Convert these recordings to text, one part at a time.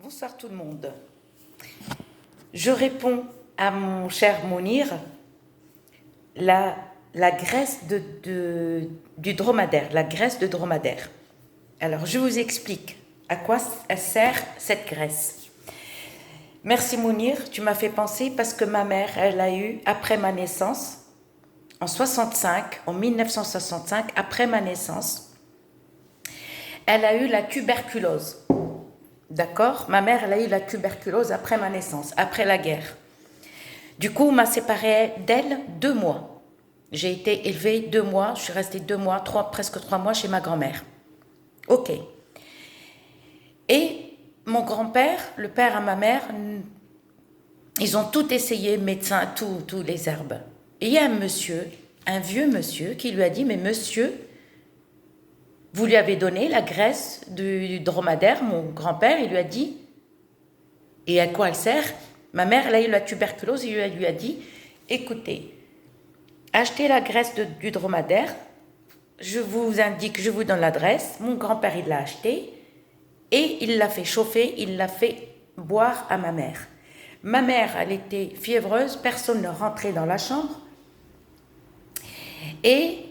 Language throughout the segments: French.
Bonsoir tout le monde. Je réponds à mon cher Mounir, la graisse du dromadaire, la graisse de dromadaire. Alors je vous explique à quoi elle sert cette graisse. Merci Mounir, tu m'as fait penser parce que ma mère, elle a eu, après ma naissance, en 1965, après ma naissance, elle a eu la tuberculose. D'accord? Ma mère, elle a eu la tuberculose après ma naissance, après la guerre. Du coup, on m'a séparée d'elle 2 mois. J'ai été élevée 2 mois, je suis restée 2 mois, presque 3 mois chez ma grand-mère. Ok. Et mon grand-père, le père à ma mère, ils ont tout essayé, médecins, tous les herbes. Et il y a un vieux monsieur, qui lui a dit, mais monsieur, vous lui avez donné la graisse du dromadaire, mon grand-père, il lui a dit, et à quoi elle sert? Ma mère, elle a eu la tuberculose, il lui a dit, écoutez, achetez la graisse du dromadaire, je vous indique, je vous donne l'adresse, mon grand-père, il l'a acheté, et il l'a fait chauffer, il l'a fait boire à ma mère. Ma mère, elle était fiévreuse, personne ne rentrait dans la chambre, et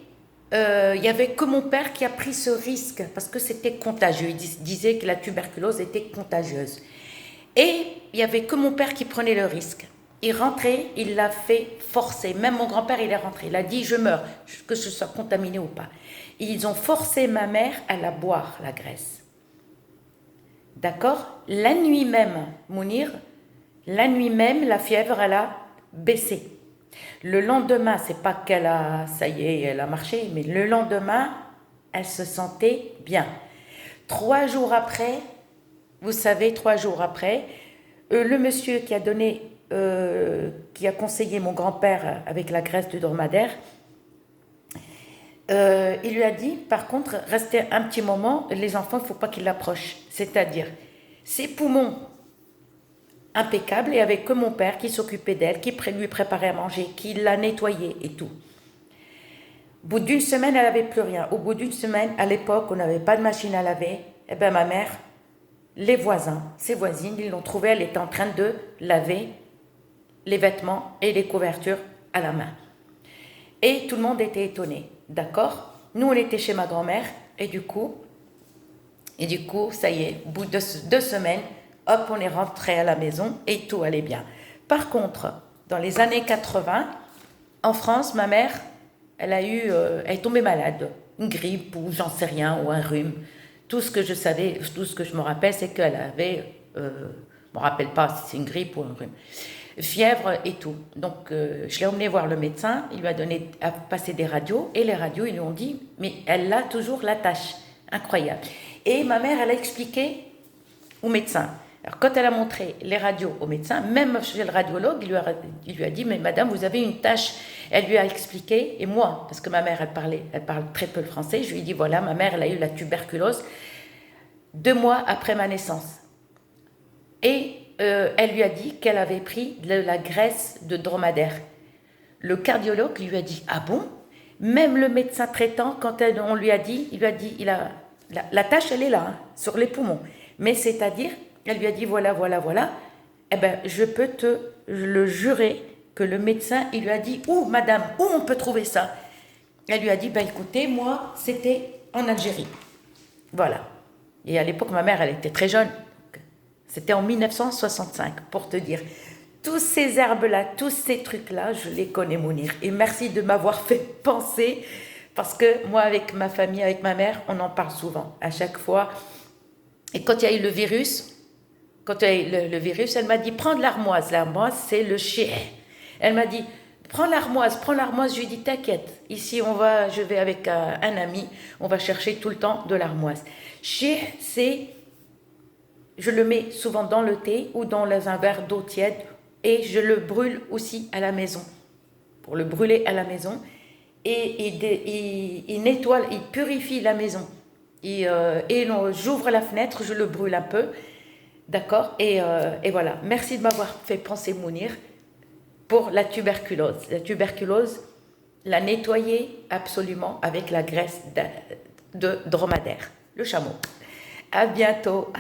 il n'y avait que mon père qui a pris ce risque, parce que c'était contagieux, il disait que la tuberculose était contagieuse. Et il n'y avait que mon père qui prenait le risque. Il rentrait, il l'a fait forcer. Même mon grand-père, il est rentré. Il a dit, je meurs, que je sois contaminé ou pas. Ils ont forcé ma mère à la boire, la graisse. D'accord? La nuit même, Mounir, la nuit même, la fièvre, elle a baissé. Le lendemain, c'est pas qu'elle a, ça y est, elle a marché, mais le lendemain, elle se sentait bien. 3 jours après, vous savez, 3 jours après, le monsieur qui a donné, qui a conseillé mon grand-père avec la graisse de dromadaire, il lui a dit, par contre, restez un petit moment, les enfants, il ne faut pas qu'ils l'approchent. C'est-à-dire, ses poumons impeccables, et avec que mon père qui s'occupait d'elle, qui lui préparait à manger, qui l'a nettoyée et tout. Au bout d'une semaine, elle n'avait plus rien. Au bout d'une semaine, à l'époque, on n'avait pas de machine à laver. Eh bien, ma mère, les voisins, ses voisines, ils l'ont trouvée, elle était en train de laver les vêtements et les couvertures à la main. Et tout le monde était étonné, d'accord? Nous, on était chez ma grand-mère, et du coup, ça y est, au bout de 2 semaines, hop, on est rentré à la maison et tout allait bien. Par contre, dans les années 80, en France, ma mère, elle est tombée malade, une grippe ou j'en sais rien, ou un rhume. Tout ce que je savais, tout ce que je me rappelle, c'est qu'elle avait, je ne me rappelle pas si c'est une grippe ou un rhume, fièvre et tout. Donc, je l'ai emmenée voir le médecin, il lui a passé des radios, et les radios, ils lui ont dit, mais elle a toujours la tache, incroyable. Et ma mère, elle a expliqué au médecin. Alors, quand elle a montré les radios au médecin, même chez le radiologue, il lui a dit, mais madame, vous avez une tache. Elle lui a expliqué, et moi, parce que ma mère, elle parle très peu le français, je lui ai dit, voilà, ma mère, elle a eu la tuberculose 2 mois après ma naissance. Et elle lui a dit qu'elle avait pris de la graisse de dromadaire. Le cardiologue lui a dit, ah bon? Même le médecin traitant, quand on lui a dit, il lui a dit, la tache, elle est là, hein, sur les poumons. Mais c'est-à-dire, elle lui a dit, voilà, eh ben, je peux te le jurer que le médecin, il lui a dit, où, madame, où on peut trouver ça? Elle lui a dit, ben écoutez, moi, c'était en Algérie. Voilà. Et à l'époque, ma mère, elle était très jeune. C'était en 1965, pour te dire. Tous ces herbes-là, tous ces trucs-là, je les connais, Mounir. Et merci de m'avoir fait penser, parce que moi, avec ma famille, avec ma mère, on en parle souvent, à chaque fois. Et quand il y a eu le virus, elle m'a dit, prends de l'armoise. L'armoise, c'est le chien. Elle m'a dit, prends l'armoise. Je lui ai dit, t'inquiète, ici, je vais avec un ami, on va chercher tout le temps de l'armoise. Chien, je le mets souvent dans le thé ou dans un verre d'eau tiède, et je le brûle aussi à la maison, pour le brûler à la maison. Et il nettoie, il purifie la maison. J'ouvre la fenêtre, je le brûle un peu, d'accord, et voilà. Merci de m'avoir fait penser, Mounir, pour la tuberculose. La tuberculose, la nettoyer absolument avec la graisse de dromadaire, le chameau. À bientôt.